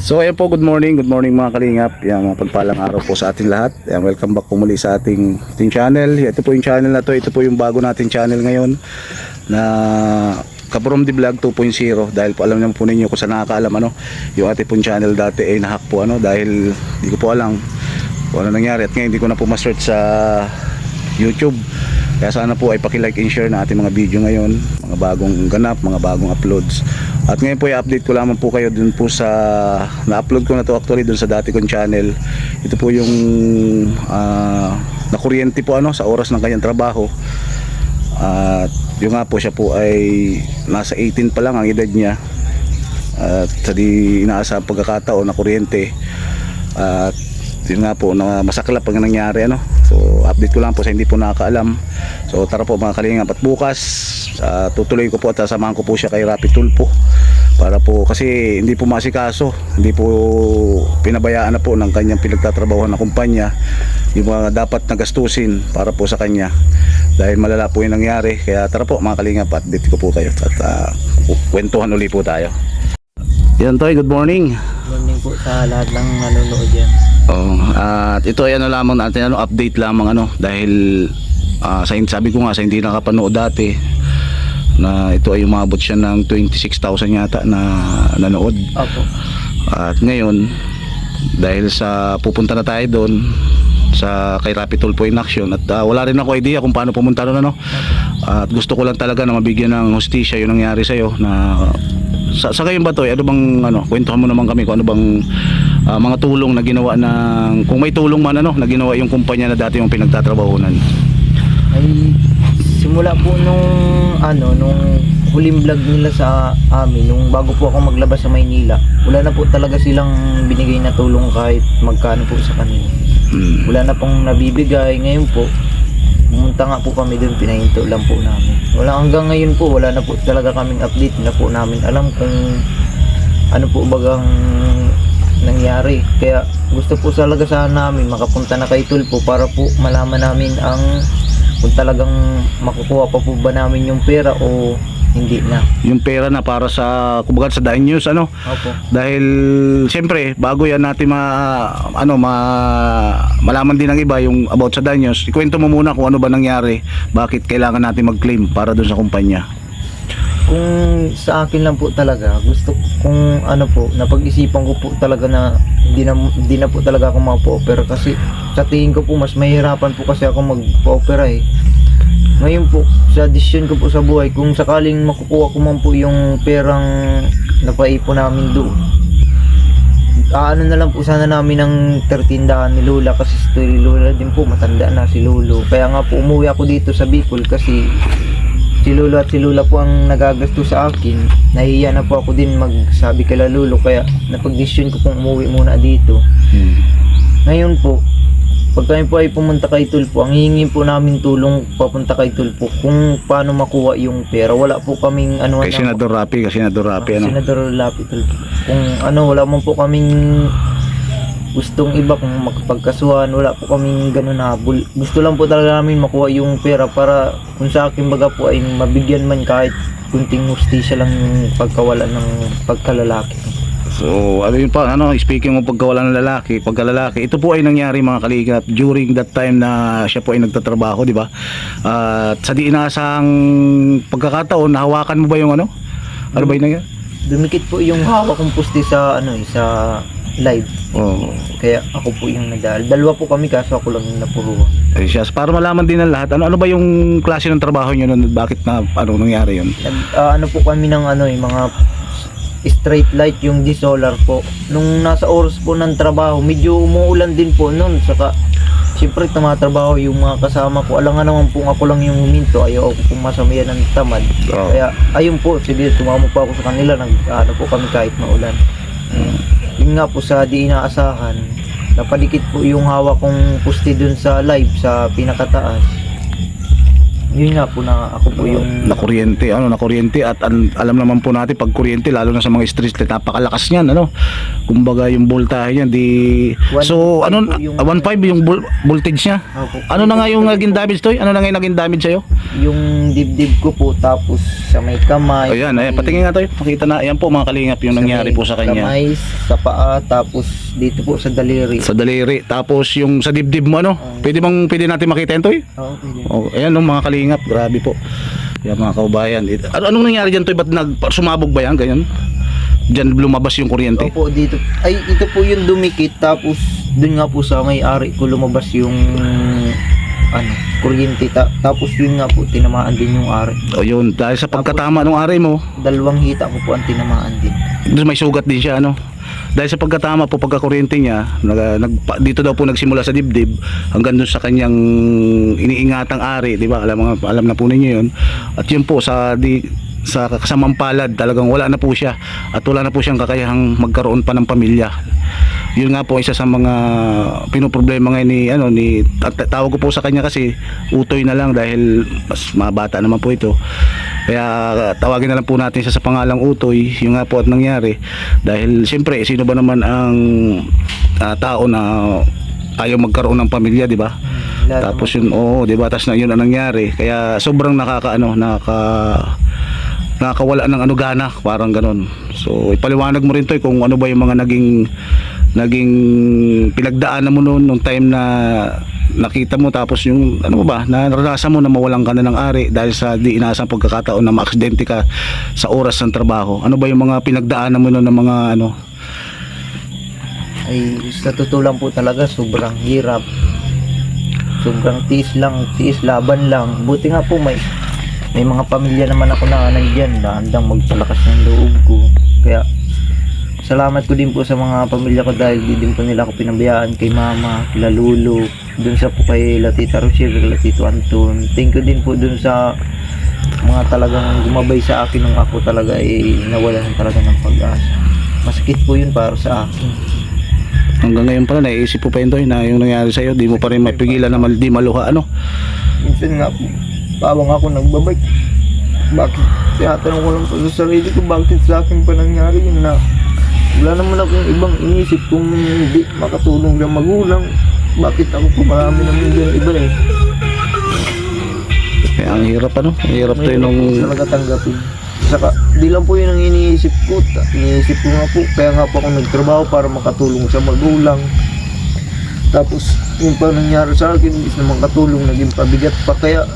So ayan po, good morning mga kalingap. Yan, mapagpalang araw po sa ating lahat. Yan, welcome back po muli sa ating channel. Ito po yung channel na to. Ito po yung bago nating channel ngayon na Kaburom the Vlog 2.0. Dahil po alam naman po ninyo kung saan nakakaalam yung ating pong channel dati ay nahack po dahil hindi ko po alam kung ano nangyari at ngayon hindi ko na po ma-search sa YouTube. Kaya sana po ay paki-like and share na ating mga video ngayon, mga bagong ganap, mga bagong uploads. At ngayon po i-update ko lamang po kayo dun po sa na-upload ko na to actually dun sa dati kong channel. Ito po yung nakuryente po sa oras ng kanyang trabaho. At yung nga po siya po ay nasa 18 pa lang ang edad niya. At sa di inaasahang pagkakataon na kuryente. At yun nga po na masaklap ang nangyari So update ko lang po sa hindi po nakakaalam. So tara po mga kalingap, at bukas tutuloy ko po at sasamahan ko po siya kay Rapid Tulpo para po kasi hindi po masikaso, hindi po pinabayaan na po ng kanyang pinagtatrabahuhan na kumpanya yung mga dapat na gastusin para po sa kanya dahil malala po yung nangyari. Kaya tara po mga kalingap, update ko po kayo at kwentuhan uli po tayo. Yan Toy, good morning. Good morning po sa lahat ng nanonood dyan. At ito ay lamang natin update lamang dahil sabi ko nga sa hindi nakapanood dati na ito ay umabot siya ng 26,000 yata na nanood. Opo. At ngayon dahil sa pupunta na tayo doon sa kay Rapid Tulpo in action at wala rin ako idea kung paano pumunta doon at gusto ko lang talaga na mabigyan ng hustisya yung nangyari sa'yo na sa ngayon ba Toy, ano bang kwentuhan mo naman kami kung ano bang mga tulong na ginawa ng kung may tulong man na ginawa yung kumpanya na dati yung pinagtatrabahunan. Ay simula po nung huling vlog nila sa amin, nung bago po ako maglabas sa Maynila, wala na po talaga silang binigay na tulong kahit magkano po sa kanila. Wala na pong nabibigay. Ngayon po pumunta nga po kami doon, pinahinto lang po namin. Wala hanggang ngayon po, wala na po talaga kaming update, na po namin alam kung ano po bagang nangyari. Kaya gusto po talaga sana namin makapunta na kay Tulpo para po malaman namin kung talagang makukuha pa po ba namin yung pera o hindi na. Yung pera na para sa kumbaga sa Dine News Opo. Dahil siyempre bago yan natin malaman din ng iba yung about sa Dine News, ikwento mo muna kung ano ba nangyari, bakit kailangan natin mag-claim para doon sa kumpanya. Kung sa akin lang po talaga, gusto kung napag-isipan ko po talaga na hindi na po talaga ako mapa-opera kasi sa tingin ko po mas mahirapan po kasi ako magpa-opera Ngayon po, sa desisyon ko po sa buhay, kung sakaling makukuha ko man po yung perang napaipon namin doon, na lang po sana namin ng 13 ni Lola kasi si Lola din po, matanda na si Lolo. Kaya nga po umuwi ako dito sa Bicol kasi si Lolo at si Lola po ang nagagasto sa akin. Nahiya na po ako din magsabi kay Lolo, kaya napag-desisyon ko pong umuwi muna dito. Ngayon po, pag kami po ay pumunta kay Tulpo, ang hihingi po namin tulong papunta kay Tulpo kung paano makuha yung pera. Wala po kaming kay Senador Rapi, Senador Rapi Tulpo. Kung wala man po kaming gustong iba kung makapagkasuhan, wala po kaming ganun habol. Gusto lang po talaga namin makuha yung pera para kung sa akin baga po ay mabigyan man kahit kunting hustisya lang yung pagkawala ng pagkalalaki. So yun pa speaking of pagkawalan ng pagkalalaki, ito po ay nangyari mga kaligap during that time na siya po ay nagtatrabaho, di ba? At sa di inaasahang pagkakataon, nahawakan mo ba yung ano ba yung nangyari? Dumikit po yung hawak kong puste sa sa live. Kaya ako po yung nagdahal. Dalawa po kami kaso ako lang yung napuruhan. Ay siya, para malaman din ng lahat, ano ba yung klase ng trabaho niyo nun, bakit na nangyari yun? Po kami ng mga straight light, yung di-solar po. Nung nasa oras po ng trabaho, medyo umuulan din po noon. Saka, siyempre tumatrabaho yung mga kasama ko. Alam nga naman po ako lang yung huminto. Ayaw ako pong masamayan ng tamad. Kaya, ayun po, sige, tumama po ako sa kanila. Po kami kahit maulan. Yun nga po sa di inaasahan, napadikit po yung hawak kong puste dun sa live, sa pinakataas. Yun nga po na ako po yung nakuryente at alam naman po natin pag kuryente lalo na sa mga street napakalakas niyan kumbaga yung voltahe niya di 1.5 so ano po yung- 1.5 yung voltage niya. Opo. Ano na nga yung naging damage to? Ano na nga yung naging damage sa'yo? Yung dibdib ko po, tapos sa may kamay. Ayan, ayan, patingin nga tayo. Makita na, ayan po mga kalingap yung nangyari po sa kanya. Kamay, sa paa, tapos dito po sa daliri. Sa daliri. Tapos yung sa dibdib mo ano? Pwede natin makita yan Toy? Oo, pwede. Oh, ayan no, mga kalingap, grabe po. Yan mga kaubayan. Anong nangyari diyan Toy? Ba't sumabog ba yan? Ganyan? Diyan lumabas yung kuryente? Opo, dito. Ay, ito po yung dumikit, tapos dun nga po sa may-ari ko lumabas yung kuryente. Tapos yun nga po, tinamaan din yung ari. O yun, dahil sa pagkatama ng ari mo, Dalawang hita ko po ang tinamaan din. may sugat din siya ano. Dahil sa pagkatama po pagkakuryente niya, dito daw po nagsimula sa dibdib hanggang doon sa kanyang iniingatang ari, di ba? Alam na po ninyo 'yun. At yun po sa kasamang palad, talagang wala na po siya at wala na po siyang kakayahang magkaroon pa ng pamilya. Yun nga po isa sa mga pinoproblema ngayon ni tawag ko po sa kanya kasi Utoy na lang dahil mas mabata naman po ito. Kaya tawagin na lang po natin siya sa pangalang Utoy. Yung nga po at nangyari dahil siyempre sino ba naman ang tao na ayaw magkaroon ng pamilya, di ba? Tapos yun, di ba? Tapos na yun ang nangyari. Kaya sobrang nakakawala ng gana, parang ganon. So ipaliwanag mo rin to kung ano ba yung mga naging pinagdaanan mo noon nung time na nakita mo, tapos yung naranasan mo na mawalan ka na ng ari dahil sa di inaasang pagkakataon na maaksidente ka sa oras ng trabaho. Ano ba yung mga pinagdaanan mo noon ng mga Ay, sa totoo lang po talaga, sobrang hirap. Sobrang tiis, laban lang. Buti nga po may mga pamilya naman ako na nandyan na handang magpalakas ng loob ko. Kaya salamat ko din po sa mga pamilya ko dahil di din po nila ako pinabayaan, kay mama, kila Lulu, dun sa po kay Latita Rochelle, kay Latito Anton. Thank you din po dun sa mga talagang gumabay sa akin nung ako talaga nawalan talaga ng pag-asa. Masakit po yun para sa akin. hanggang ngayon pala naiisip po pa yun Toy, na yung nangyari sa'yo di mo pa rin mapigilan na di maluha Minsan nga po, bawang ako nagbabike. Bakit? Tinatanong ko lang po sa sarili ko, bakit sa akin pa nangyari yun na wala naman akong ibang inisip kung hindi makatulong ng magulang. Bakit ako po marami naman din iba kaya ang hirap ang hirap Toy nung talaga tanggapin. Saka, di lang po yun ang iniisip ko. Iniisip ko nga po, kaya nga po ako nagtrabaho para makatulong sa magulang. Tapos, yung pa nangyari sa akin, is naman katulong, naging pabigat pa. Kaya,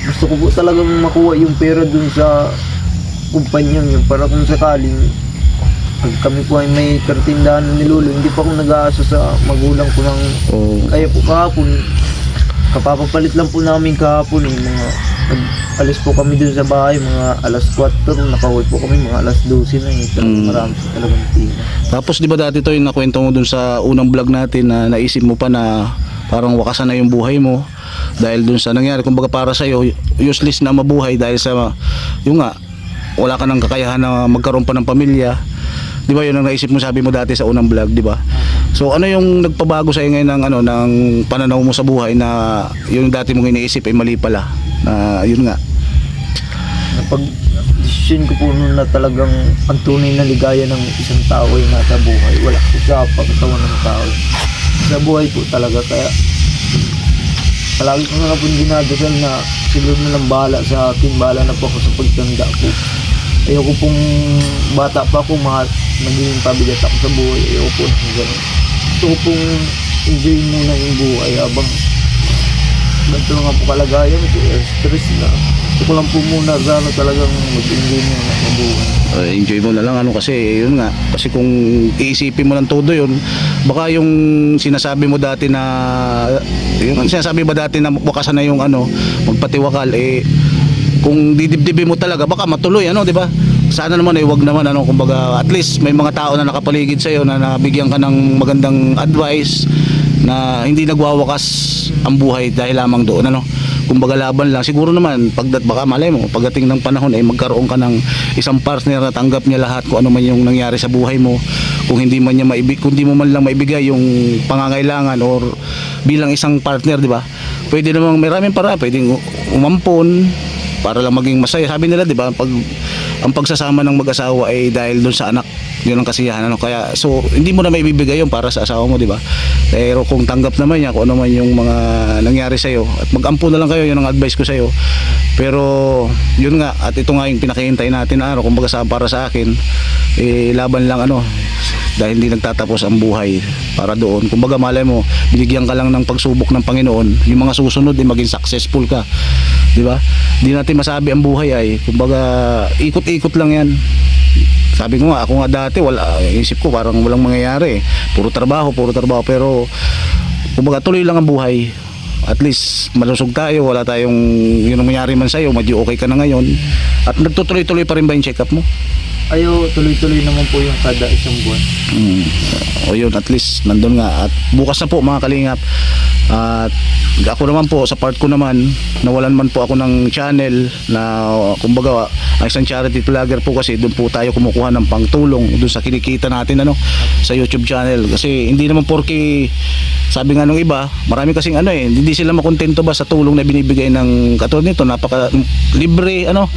gusto ko po talagang makuha yung pera dun sa kumpanyang yun para kung sakaling pag kami po ay may kartindahan ni Lolo, hindi pa ako nag-aasa sa magulang ko ng kaya po kahapon, kapapapalit lang po namin kahapon mga alis po kami dun sa bahay mga alas 4, nakauwi po kami mga alas 12 na marami po talagang tina. Tapos di ba dati Toy nakwento mo dun sa unang vlog natin na naisip mo pa na parang wakasan na yung buhay mo dahil dun sa nangyari, kumbaga para sa'yo useless na mabuhay dahil sa yung nga wala ka ng kakayahan na magkaroon pa ng pamilya, di ba? Yun ang naisip mo, sabi mo dati sa unang vlog, di ba? So ano yung nagpabago sa iyo ngayon ng pananaw mo sa buhay na yung dati mong iniisip ay mali pala, na yun nga Napag-desisyon ko po noon na talagang ang tunay na ligaya ng isang tao ay nasa buhay, wala po sa pagkatawan ng tao, sa buhay po talaga. Kaya palagi ko nga po dinadasal na siguro na lang bahala sa akin, bahala na po ako sa pagtanda ko. Ayoko pong bata pa ako naging pabigat ako sa buhay. Ayoko po na gano'n. Gusto ko pong enjoy muna yung buhay habang ganito nga po kalagayan ko, stress na. Gusto ko lang po muna sana talagang mag-enjoy muna ng buhay. enjoy mo na lang kasi yun nga, kasi kung iisipin mo lang todo yun, baka yung sinasabi mo dati na wakasan na yung magpatiwakal kung didibdibin mo talaga baka matuloy di ba? Sana naman wag naman kumbaga at least may mga tao na nakapaligid sa iyo na nabigyan ka ng magandang advice na hindi nagwawakas ang buhay dahil lamang doon kumbaga laban lang. Siguro naman baka malay mo pagdating ng panahon magkaroon ka ng isang partner na tanggap niya lahat kung ano man yung nangyari sa buhay mo, kung hindi man niya kung di mo man lang maibigay yung pangangailangan or bilang isang partner, di ba? Pwede namang maraming para, pwedeng umampon para lang maging masaya. Sabi nila, di ba, ang pagsasama ng mag-asawa ay dahil doon sa anak Yun ang kasiyahan, ano. Kaya so hindi mo na maibibigay yun para sa asawa mo, di ba? Pero kung tanggap naman niya kung ano man yung mga nangyari sa iyo, at mag-ampo na lang kayo, yun ang advice ko sa iyo. Pero yun nga, at ito nga yung pinakihintay natin na ano, kumbaga para sa akin, laban lang, ano, dahil hindi nagtatapos ang buhay para doon. Kumbaga malay mo, binigyan ka lang ng pagsubok ng Panginoon, yung mga susunod maging successful ka, di ba? Hindi natin masabi ang buhay ay kumbaga ikot-ikot lang yan. Sabi ko nga, ako nga dati isip ko parang walang mangyayari, puro trabaho, pero kumbaga tuloy lang ang buhay. At least malusog tayo, wala tayong yun ang mangyari man sa'yo, medyo okay ka na ngayon. At nagtutuloy-tuloy pa rin ba yung check up mo? Ayo, tuloy-tuloy naman po yung kada isang buwan. O yun, at least nandun nga. At bukas na po mga kalingap. At ako naman po, sa part ko naman, nawalan man po ako ng channel na kumbaga ang isang charity vlogger po, kasi doon po tayo kumukuha ng pangtulong doon sa kinikita natin, ano, sa YouTube channel. Kasi hindi naman porke sabi nga nung iba, marami kasing ano hindi sila makontento ba sa tulong na binibigay ng katulad nito, napaka libre, ano.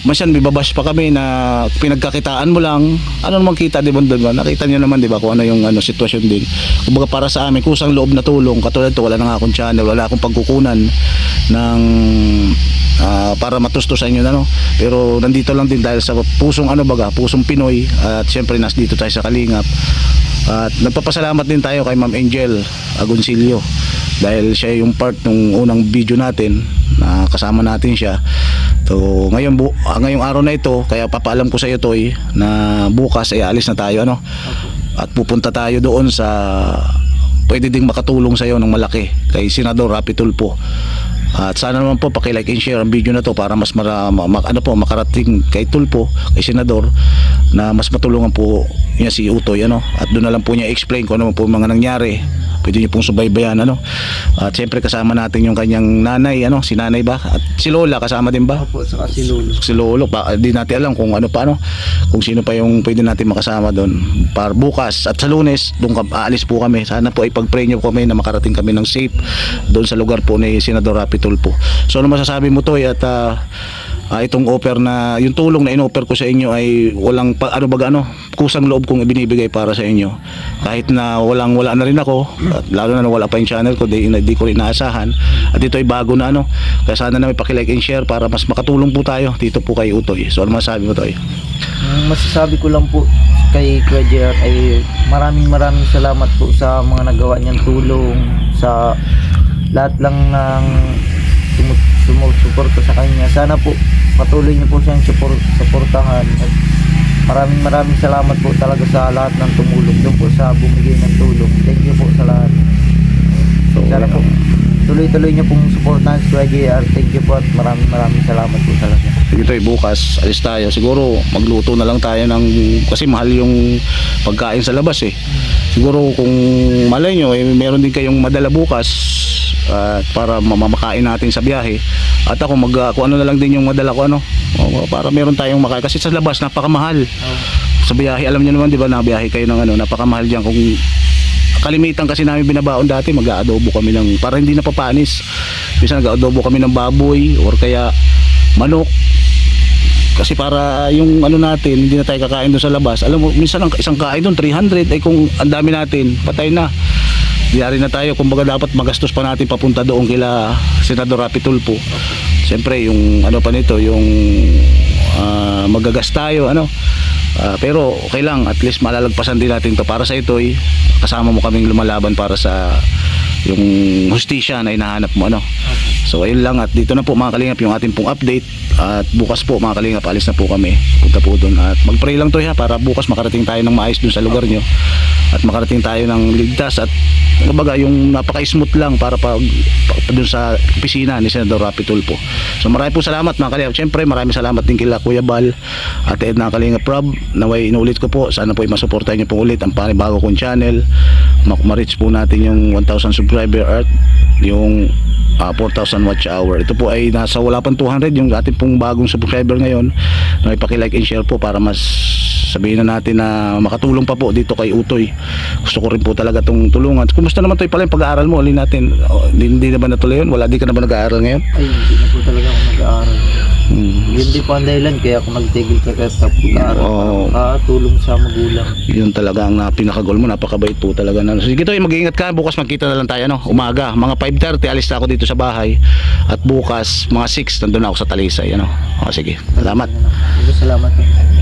Masyan, bibabash pa kami na pinagkakitaan mo lang. Ano naman kita, di ba, doon? Nakita niyo naman, di ba, kung ano yung sitwasyon din. Kumbaga para sa amin, kusang loob na tulong. Katulad ito, wala na nga akong channel, wala akong pagkukunan ng para matustusan yun, ano. Pero nandito lang din dahil sa pusong pusong Pinoy. At syempre dito tayo sa Kalingap. At nagpapasalamat din tayo kay Ma'am Angel Agoncillo dahil siya yung part ng unang video natin na kasama natin siya. So ngayong araw na ito, kaya papaalam ko sa iyo, Toy, na bukas ay alis na tayo, ano. At pupunta tayo doon sa pwede ding makatulong sa iyo ng malaki kay Senador Rapi Tulfo. At sana naman po paki-like and share ang video na to para mas makarating kay Tulfo, kay Senador, na mas matulungan po niya si Utoy, ano. At doon na lang po niya explain kung ano po mga nangyari. Pwede niyo pong subaybayan, ano. At siyempre kasama natin yung kanyang nanay, ano, si nanay ba? At si Lola kasama din ba? Opo, saka si Lolo. Si Lolo, di natin alam kung ano pa, ano, kung sino pa yung pwede natin makasama doon. Para bukas at sa Lunes, doon aalis po kami. Sana po ipag-pray niyo kami na makarating kami ng safe doon sa lugar po ni Senador Rapi Tulfo. So ano masasabi mo, Toy? At itong offer na, yung tulong na in-offer ko sa inyo ay walang kusang loob kong ibinibigay para sa inyo. Kahit na wala na rin ako, at lalo na wala pa yung channel ko, di ko rin naasahan. At ito ay bago na, ano. Kaya sana na may paki-like and share para mas makatulong po tayo dito po kay Utoy. So ano masasabi mo, Toy? Masasabi ko lang po kay Kuya JR ay maraming salamat po sa mga nagawa niyang tulong, sa lahat lang ng sumusuporta sa kanya. Sana po patuloy niyo po siyang suportahan. At maraming salamat po talaga sa lahat ng tumulong doon po sa bumigay ng tulong. Thank you po sa lahat. So, sana po tuloy-tuloy niyo pong suportahan si Kuya JR. Thank you po at maraming salamat po talaga. Sige, Toy, bukas alis tayo. Siguro magluto na lang tayo kasi mahal yung pagkain sa labas, eh. Siguro kung malay nyo, meron din kayong madala bukas para mamakain natin sa biyahe. At ako kung ano na lang din yung madala ko, ano, para meron tayong makain. Kasi sa labas napakamahal. Sa biyahe, alam niyo naman, di ba, na biyahe kayo ng napakamahal diyan. Kung kalimitan kasi namin binabaon dati, mag-aadobo kami para hindi napapanis. Minsan nag-aadobo kami ng baboy or kaya manok. Kasi para yung natin, hindi na tayo kakain doon sa labas. Alam mo, minsan ang isang kain doon 300, ay kung ang dami natin, patay na. Diyari na tayo, kumbaga dapat magastos pa natin papunta doon kila Senador Rapi Tulfo. Siyempre yung pa nito, yung magagas tayo, ano. Pero okay lang, at least malalagpasan din natin to para sa ito'y kasama mo kaming lumalaban para sa yung hustisya na hinahanap mo, ano. So ayun lang, at dito na po mga kalingap yung ating pong update. At bukas po mga kalingap, alis na po kami, punta po doon. At mag-pray lang to, para bukas makarating tayo ng maayos doon sa lugar nyo. At makarating tayo ng ligtas. At kumbaga yung napaka-smooth lang para doon sa opisina ni Senador Rapi Tulfo. So maraming po salamat mga kalingap. Siyempre maraming salamat din kila Kuya Bal at Ed na Kalingap Rob. Naway inulit ko po, sana po ay masuportahan nyo po ulit ang panibago kong channel. Ma-reach po natin yung 1,000 subscriber at yung 4,000 watch hour. Ito po ay nasa wala pang 200 yung ating pong bagong subscriber ngayon. Na ipaki-like and share po para mas sabihin na natin na makatulong pa po dito kay Utoy. Gusto ko rin po talaga itong tulungan. Kumusta naman Toy pala yung pag-aaral mo? Alin natin, hindi na ba natuloy yun? Di ka na ba nag-aaral ngayon? Ay, hindi na po talaga ako nag-aaral. Yun din po ang dahilan kaya ako nagtigil sa pag-aaral Oo. para makatulong sa magulang. Yun talaga ang pinaka-goal mo, napakabait po talaga na. Sige Toy, mag-iingat ka, bukas magkita na lang tayo no, umaga, mga 5:30 alis na ako dito sa bahay at bukas mga 6 nandun na ako sa Talisay ano. O sige, salamat. Salamat po.